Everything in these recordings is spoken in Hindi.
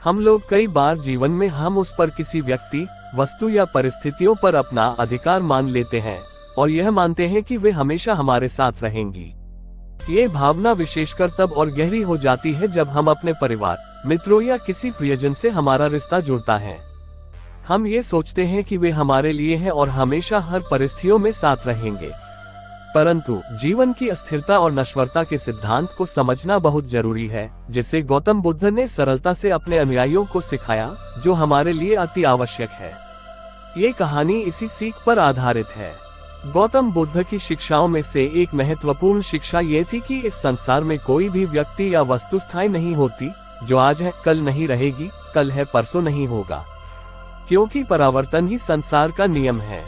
हम लोग कई बार जीवन में हम उस पर किसी व्यक्ति, वस्तु या परिस्थितियों पर अपना अधिकार मान लेते हैं और यह मानते हैं कि वे हमेशा हमारे साथ रहेंगी। ये भावना विशेषकर तब और गहरी हो जाती है जब हम अपने परिवार, मित्रों या किसी प्रियजन से हमारा रिश्ता जुड़ता है। हम ये सोचते हैं कि वे हमारे लिए हैं और हमेशा हर परिस्थितियों में साथ रहेंगे। परंतु जीवन की अस्थिरता और नश्वरता के सिद्धांत को समझना बहुत जरूरी है, जिसे गौतम बुद्ध ने सरलता से अपने अनुयायियों को सिखाया, जो हमारे लिए अति आवश्यक है। ये कहानी इसी सीख पर आधारित है। गौतम बुद्ध की शिक्षाओं में से एक महत्वपूर्ण शिक्षा ये थी कि इस संसार में कोई भी व्यक्ति या वस्तु स्थायी नहीं होती। जो आज है कल नहीं रहेगी, कल है परसों नहीं होगा, क्योंकि परावर्तन ही संसार का नियम है।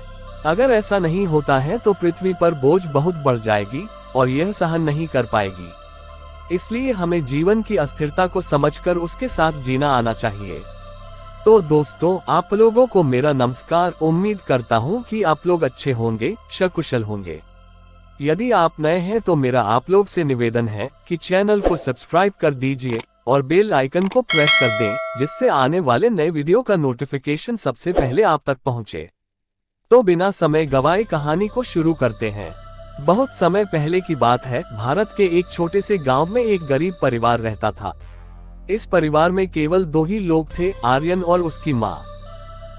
अगर ऐसा नहीं होता है तो पृथ्वी पर बोझ बहुत बढ़ जाएगी और यह सहन नहीं कर पाएगी। इसलिए हमें जीवन की अस्थिरता को समझकर उसके साथ जीना आना चाहिए। तो दोस्तों, आप लोगों को मेरा नमस्कार। उम्मीद करता हूँ कि आप लोग अच्छे होंगे, सकुशल होंगे। यदि आप नए हैं तो मेरा आप लोग से निवेदन है कि चैनल को सब्सक्राइब कर दीजिए और बेल आइकन को प्रेस कर दें, जिससे आने वाले नए वीडियो का नोटिफिकेशन सबसे पहले आप तक पहुँचे। तो बिना समय गवाए कहानी को शुरू करते हैं। बहुत समय पहले की बात है। भारत के एक छोटे से गांव में एक गरीब परिवार रहता था। इस परिवार में केवल 2 ही लोग थे, आर्यन और उसकी माँ।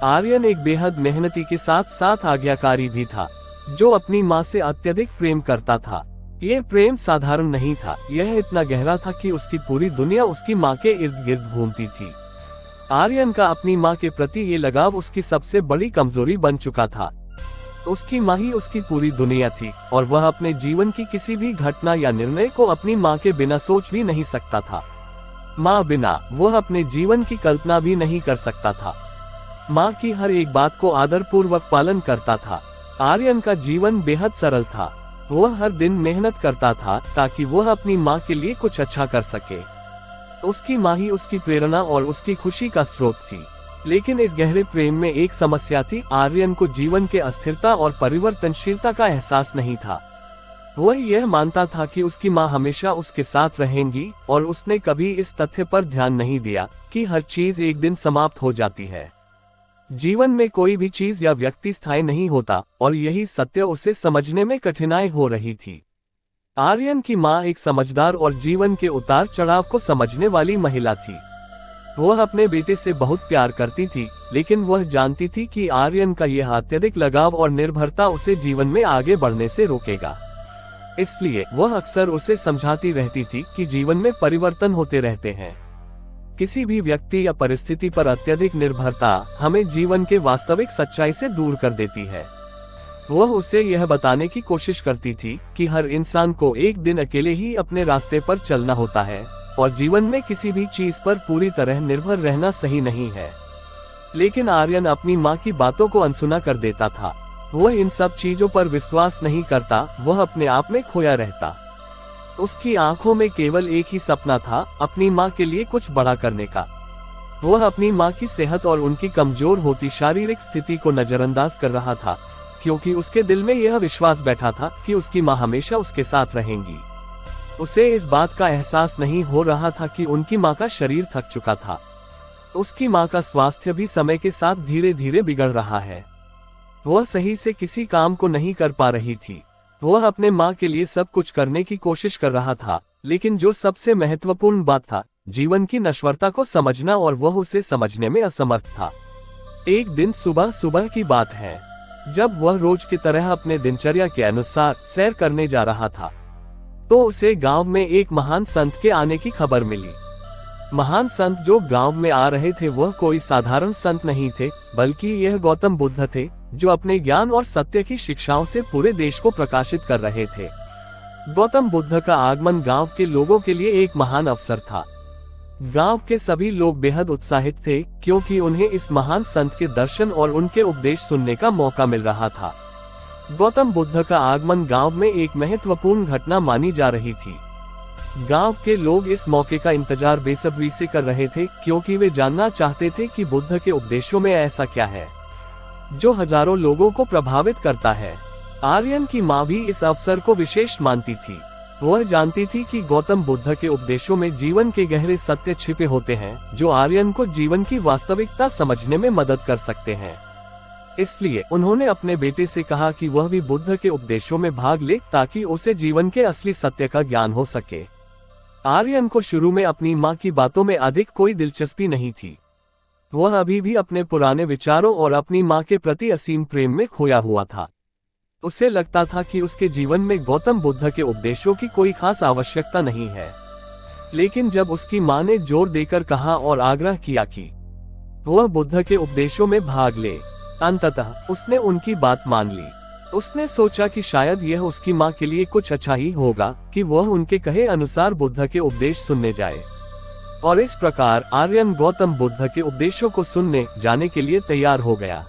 आर्यन एक बेहद मेहनती के साथ साथ आज्ञाकारी भी था, जो अपनी माँ से अत्यधिक प्रेम करता था। यह प्रेम साधारण नहीं था, यह इतना गहरा था कि उसकी पूरी दुनिया उसकी माँ के इर्द गिर्द घूमती थी। आर्यन का अपनी माँ के प्रति ये लगाव उसकी सबसे बड़ी कमजोरी बन चुका था। उसकी माँ ही उसकी पूरी दुनिया थी और वह अपने जीवन की किसी भी घटना या निर्णय को अपनी माँ के बिना सोच भी नहीं सकता था। माँ बिना वह अपने जीवन की कल्पना भी नहीं कर सकता था। माँ की हर एक बात को आदर पूर्वक पालन करता था। आर्यन का जीवन बेहद सरल था। वह हर दिन मेहनत करता था ताकि वह अपनी माँ के लिए कुछ अच्छा कर सके। उसकी माँ ही उसकी प्रेरणा और उसकी खुशी का स्रोत थी। लेकिन इस गहरे प्रेम में एक समस्या थी। आर्यन को जीवन के अस्थिरता और परिवर्तनशीलता का एहसास नहीं था। वह यह मानता था कि उसकी माँ हमेशा उसके साथ रहेंगी और उसने कभी इस तथ्य पर ध्यान नहीं दिया कि हर चीज एक दिन समाप्त हो जाती है। जीवन में कोई भी चीज या व्यक्ति स्थायी नहीं होता और यही सत्य उसे समझने में कठिनाई हो रही थी। आर्यन की माँ एक समझदार और जीवन के उतार चढ़ाव को समझने वाली महिला थी। वह अपने बेटे से बहुत प्यार करती थी, लेकिन वह जानती थी कि आर्यन का यह अत्यधिक लगाव और निर्भरता उसे जीवन में आगे बढ़ने से रोकेगा। इसलिए वह अक्सर उसे समझाती रहती थी कि जीवन में परिवर्तन होते रहते हैं। किसी भी व्यक्ति या परिस्थिति पर अत्यधिक निर्भरता हमें जीवन के वास्तविक सच्चाई से दूर कर देती है। वह उसे यह बताने की कोशिश करती थी कि हर इंसान को एक दिन अकेले ही अपने रास्ते पर चलना होता है और जीवन में किसी भी चीज पर पूरी तरह निर्भर रहना सही नहीं है। लेकिन आर्यन अपनी माँ की बातों को अनसुना कर देता था। वह इन सब चीजों पर विश्वास नहीं करता, वह अपने आप में खोया रहता। उसकी आंखों में केवल एक ही सपना था, अपनी माँ के लिए कुछ बड़ा करने का। वह अपनी माँ की सेहत और उनकी कमजोर होती शारीरिक स्थिति को नजरअंदाज कर रहा था, क्योंकि उसके दिल में यह विश्वास बैठा था कि उसकी माँ हमेशा उसके साथ रहेंगी। उसे इस बात का एहसास नहीं हो रहा था कि उनकी माँ का शरीर थक चुका था। उसकी माँ का स्वास्थ्य भी समय के साथ धीरे धीरे बिगड़ रहा है। वह सही से किसी काम को नहीं कर पा रही थी। वह अपने माँ के लिए सब कुछ करने की कोशिश कर रहा था, लेकिन जो सबसे महत्वपूर्ण बात था, जीवन की नश्वरता को समझना, और वह उसे समझने में असमर्थ था। एक दिन सुबह सुबह की बात है, जब वह रोज की तरह अपने दिनचर्या के अनुसार सैर करने जा रहा था, तो उसे गांव में एक महान संत के आने की खबर मिली। महान संत जो गांव में आ रहे थे वह कोई साधारण संत नहीं थे, बल्कि यह गौतम बुद्ध थे, जो अपने ज्ञान और सत्य की शिक्षाओं से पूरे देश को प्रकाशित कर रहे थे। गौतम बुद्ध का आगमन गांव के लोगों के लिए एक महान अवसर था। गांव के सभी लोग बेहद उत्साहित थे, क्योंकि उन्हें इस महान संत के दर्शन और उनके उपदेश सुनने का मौका मिल रहा था। गौतम बुद्ध का आगमन गांव में एक महत्वपूर्ण घटना मानी जा रही थी। गांव के लोग इस मौके का इंतजार बेसब्री से कर रहे थे, क्योंकि वे जानना चाहते थे कि बुद्ध के उपदेशों में ऐसा क्या है जो हजारों लोगों को प्रभावित करता है। आर्यन की माँ भी इस अवसर को विशेष मानती थी। वह जानती थी कि गौतम बुद्ध के उपदेशों में जीवन के गहरे सत्य छिपे होते हैं, जो आर्यन को जीवन की वास्तविकता समझने में मदद कर सकते हैं। इसलिए उन्होंने अपने बेटे से कहा कि वह भी बुद्ध के उपदेशों में भाग ले, ताकि उसे जीवन के असली सत्य का ज्ञान हो सके। आर्यन को शुरू में अपनी माँ की बातों में अधिक कोई दिलचस्पी नहीं थी। वह अभी भी अपने पुराने विचारों और अपनी माँ के प्रति असीम प्रेम में खोया हुआ था। उसे लगता था कि उसके जीवन में गौतम बुद्ध के उपदेशों की कोई खास आवश्यकता नहीं है। लेकिन जब उसकी माँ ने जोर देकर कहा और आग्रह किया कि वह बुद्ध के उपदेशों में भाग ले, अंततः उसने उनकी बात मान ली। उसने सोचा कि शायद यह उसकी माँ के लिए कुछ अच्छा ही होगा कि वह उनके कहे अनुसार बुद्ध के उपदेश सुनने जाए। और इस प्रकार आर्यन गौतम बुद्ध के उपदेशों को सुनने जाने के लिए तैयार हो गया।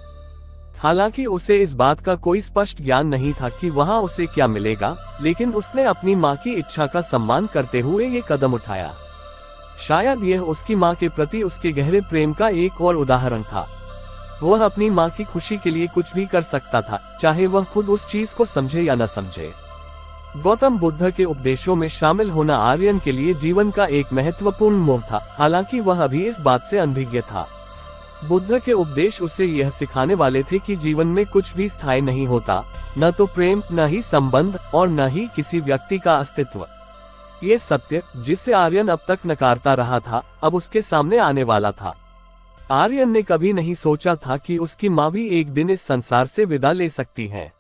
हालांकि उसे इस बात का कोई स्पष्ट ज्ञान नहीं था कि वहां उसे क्या मिलेगा, लेकिन उसने अपनी माँ की इच्छा का सम्मान करते हुए ये कदम उठाया। शायद यह उसकी माँ के प्रति उसके गहरे प्रेम का एक और उदाहरण था। वह अपनी माँ की खुशी के लिए कुछ भी कर सकता था, चाहे वह खुद उस चीज को समझे या न समझे। गौतम बुद्ध के उपदेशों में शामिल होना आर्यन के लिए जीवन का एक महत्वपूर्ण मोड़ था, हालांकि वह अभी इस बात से अनभिज्ञ था। बुद्ध के उपदेश उसे यह सिखाने वाले थे कि जीवन में कुछ भी स्थायी नहीं होता, न तो प्रेम, न ही संबंध और न ही किसी व्यक्ति का अस्तित्व। ये सत्य जिसे आर्यन अब तक नकारता रहा था, अब उसके सामने आने वाला था। आर्यन ने कभी नहीं सोचा था कि उसकी माँ भी एक दिन इस संसार से विदा ले सकती है।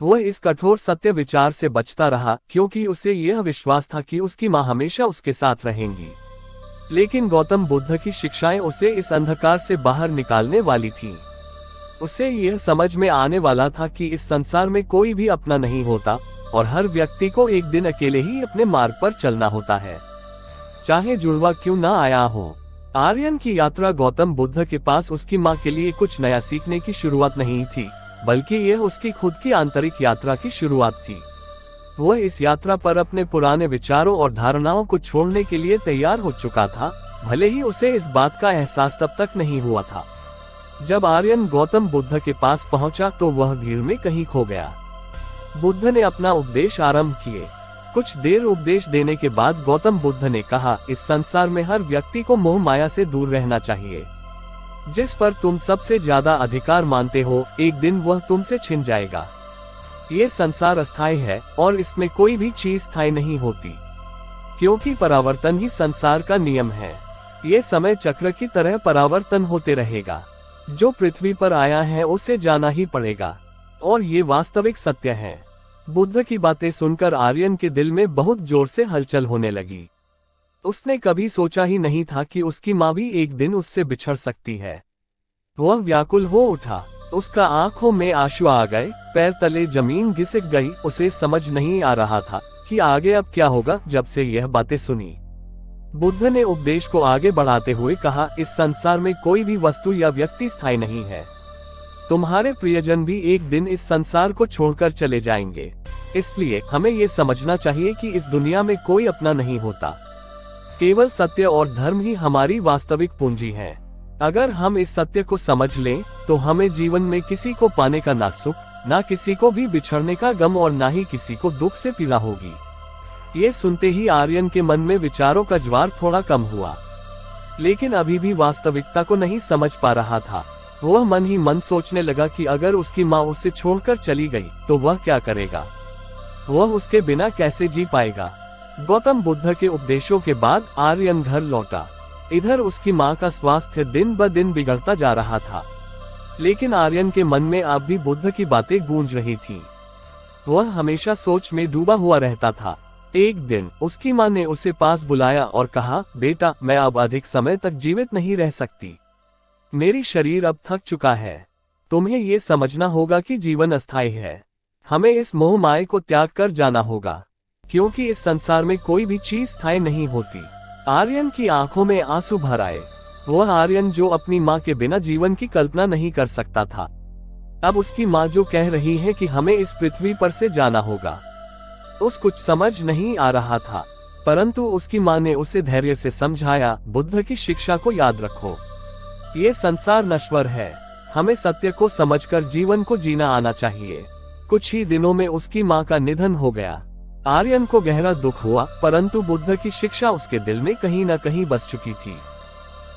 वह इस कठोर सत्य विचार से बचता रहा, क्योंकि उसे यह विश्वास था कि उसकी माँ हमेशा उसके साथ रहेंगी। लेकिन गौतम बुद्ध की शिक्षाएं उसे इस अंधकार से बाहर निकालने वाली थीं। उसे यह समझ में आने वाला था कि इस संसार में कोई भी अपना नहीं होता और हर व्यक्ति को एक दिन अकेले ही अपने मार्ग पर चलना होता है, चाहे जुड़वा क्यों न आया हो। आर्यन की यात्रा गौतम बुद्ध के पास उसकी माँ के लिए कुछ नया सीखने की शुरुआत नहीं थी, बल्कि यह उसकी खुद की आंतरिक यात्रा की शुरुआत थी। वह इस यात्रा पर अपने पुराने विचारों और धारणाओं को छोड़ने के लिए तैयार हो चुका था, भले ही उसे इस बात का एहसास तब तक नहीं हुआ था। जब आर्यन गौतम बुद्ध के पास पहुंचा तो वह भीड़ में कहीं खो गया। बुद्ध ने अपना उपदेश आरंभ किए। कुछ देर उपदेश देने के बाद गौतम बुद्ध ने कहा, इस संसार में हर व्यक्ति को मोह माया से दूर रहना चाहिए। जिस पर तुम सबसे ज्यादा अधिकार मानते हो, एक दिन वह तुमसे छिन जाएगा। ये संसार अस्थायी है और इसमें कोई भी चीज स्थायी नहीं होती, क्योंकि परावर्तन ही संसार का नियम है। ये समय चक्र की तरह परावर्तन होते रहेगा। जो पृथ्वी पर आया है उसे जाना ही पड़ेगा, और ये वास्तविक सत्य है। बुद्ध की बातें सुनकर आर्यन के दिल में बहुत जोर से हलचल होने लगी। उसने कभी सोचा ही नहीं था कि उसकी माँ भी एक दिन उससे बिछड़ सकती है। वह व्याकुल हो उठा। उसका आंखों में आंसू आ गए, पैर तले जमीन घिसक गई। उसे समझ नहीं आ रहा था कि आगे अब क्या होगा। जब से यह बातें सुनी, बुद्ध ने उपदेश को आगे बढ़ाते हुए कहा, इस संसार में कोई भी वस्तु या व्यक्ति स्थायी नहीं है। तुम्हारे प्रियजन भी एक दिन इस संसार को छोड़कर चले जाएंगे। इसलिए हमें ये समझना चाहिए कि इस दुनिया में कोई अपना नहीं होता। केवल सत्य और धर्म ही हमारी वास्तविक पूंजी है। अगर हम इस सत्य को समझ लें तो हमें जीवन में किसी को पाने का ना सुख, ना किसी को भी बिछड़ने का गम और ना ही किसी को दुख से पीड़ा होगी। ये सुनते ही आर्यन के मन में विचारों का ज्वार थोड़ा कम हुआ, लेकिन अभी भी वास्तविकता को नहीं समझ पा रहा था। वह मन ही मन सोचने लगा कि अगर उसकी माँ उसे छोड़कर चली गई तो वह क्या करेगा, वह उसके बिना कैसे जी पाएगा। गौतम बुद्ध के उपदेशों के बाद आर्यन घर लौटा। इधर उसकी माँ का स्वास्थ्य दिन ब दिन बिगड़ता जा रहा था, लेकिन आर्यन के मन में अब भी बुद्ध की बातें गूंज रही थीं। वह हमेशा सोच में डूबा हुआ रहता था। एक दिन उसकी माँ ने उसे पास बुलाया और कहा, बेटा, मैं अब अधिक समय तक जीवित नहीं रह सकती। मेरी शरीर अब थक चुका है। तुम्हें ये समझना होगा कि जीवन अस्थायी है। हमें इस मोह माया को त्याग कर जाना होगा, क्योंकि इस संसार में कोई भी चीज स्थायी नहीं होती। आर्यन की आंखों में आंसू भर आए। वह आर्यन जो अपनी माँ के बिना जीवन की कल्पना नहीं कर सकता था, अब उसकी माँ जो कह रही है कि हमें इस पृथ्वी पर से जाना होगा, उस कुछ समझ नहीं आ रहा था। परंतु उसकी माँ ने उसे धैर्य से समझाया, बुद्ध की शिक्षा को याद रखो। ये संसार नश्वर है। हमें सत्य को समझकर जीवन को जीना आना चाहिए। कुछ ही दिनों में उसकी माँ का निधन हो गया। आर्यन को गहरा दुख हुआ, परंतु बुद्ध की शिक्षा उसके दिल में कहीं न कहीं बस चुकी थी।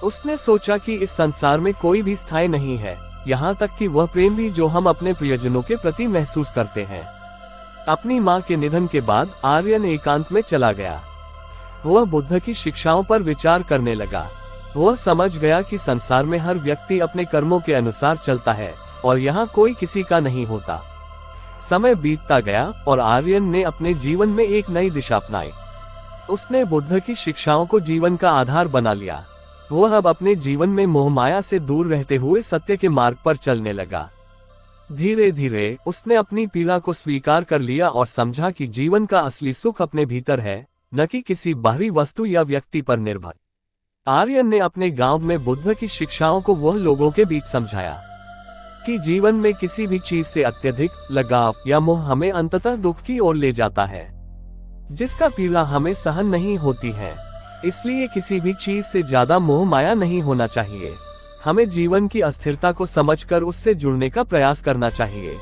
उसने सोचा कि इस संसार में कोई भी स्थायी नहीं है, यहाँ तक कि वह प्रेम भी जो हम अपने प्रियजनों के प्रति महसूस करते हैं। अपनी माँ के निधन के बाद आर्यन एकांत में चला गया। वह बुद्ध की शिक्षाओं पर विचार करने लगा। वह समझ गया कि संसार में हर व्यक्ति अपने कर्मों के अनुसार चलता है और यहाँ कोई किसी का नहीं होता। समय बीतता गया और आर्यन ने अपने जीवन में एक नई दिशा अपनाई। उसने बुद्ध की शिक्षाओं को जीवन का आधार बना लिया। वह अब अपने जीवन में मोहमाया से दूर रहते हुए सत्य के मार्ग पर चलने लगा। धीरे धीरे उसने अपनी पीड़ा को स्वीकार कर लिया और समझा कि जीवन का असली सुख अपने भीतर है, न कि किसी बाहरी वस्तु या व्यक्ति पर निर्भर। आर्यन ने अपने गांव में बुद्ध की शिक्षाओं को वह लोगों के बीच समझाया कि जीवन में किसी भी चीज से अत्यधिक लगाव या मोह हमें अंततः दुख की ओर ले जाता है, जिसका पीड़ा हमें सहन नहीं होती है। इसलिए किसी भी चीज से ज्यादा मोह माया नहीं होना चाहिए। हमें जीवन की अस्थिरता को समझकर उससे जुड़ने का प्रयास करना चाहिए।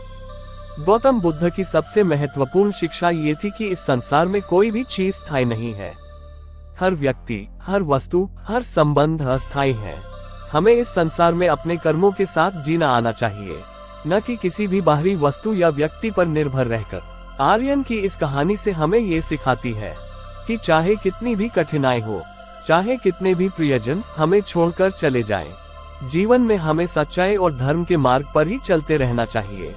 गौतम बुद्ध की सबसे महत्वपूर्ण शिक्षा ये थी कि इस संसार में कोई भी चीज स्थायी नहीं है। हर व्यक्ति, हर वस्तु, हर संबंध अस्थायी है। हमें इस संसार में अपने कर्मों के साथ जीना आना चाहिए, न कि किसी भी बाहरी वस्तु या व्यक्ति पर निर्भर रहकर। आर्यन की इस कहानी से हमें ये सिखाती है कि चाहे कितनी भी कठिनाई हो, चाहे कितने भी प्रियजन हमें छोड़कर चले जाएं, जीवन में हमें सच्चाई और धर्म के मार्ग पर ही चलते रहना चाहिए।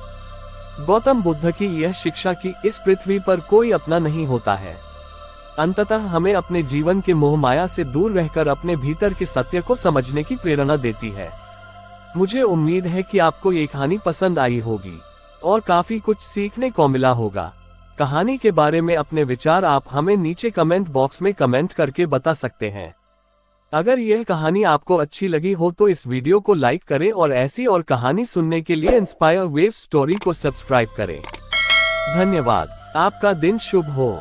गौतम बुद्ध की यह शिक्षा कि इस पृथ्वी पर कोई अपना नहीं होता है, अंततः हमें अपने जीवन के मोह माया से दूर रहकर अपने भीतर के सत्य को समझने की प्रेरणा देती है। मुझे उम्मीद है कि आपको ये कहानी पसंद आई होगी और काफी कुछ सीखने को मिला होगा। कहानी के बारे में अपने विचार आप हमें नीचे कमेंट बॉक्स में कमेंट करके बता सकते हैं। अगर यह कहानी आपको अच्छी लगी हो तो इस वीडियो को लाइक करें और ऐसी और कहानी सुनने के लिए इंस्पायर वेव स्टोरी को सब्सक्राइब करें। धन्यवाद। आपका दिन शुभ हो।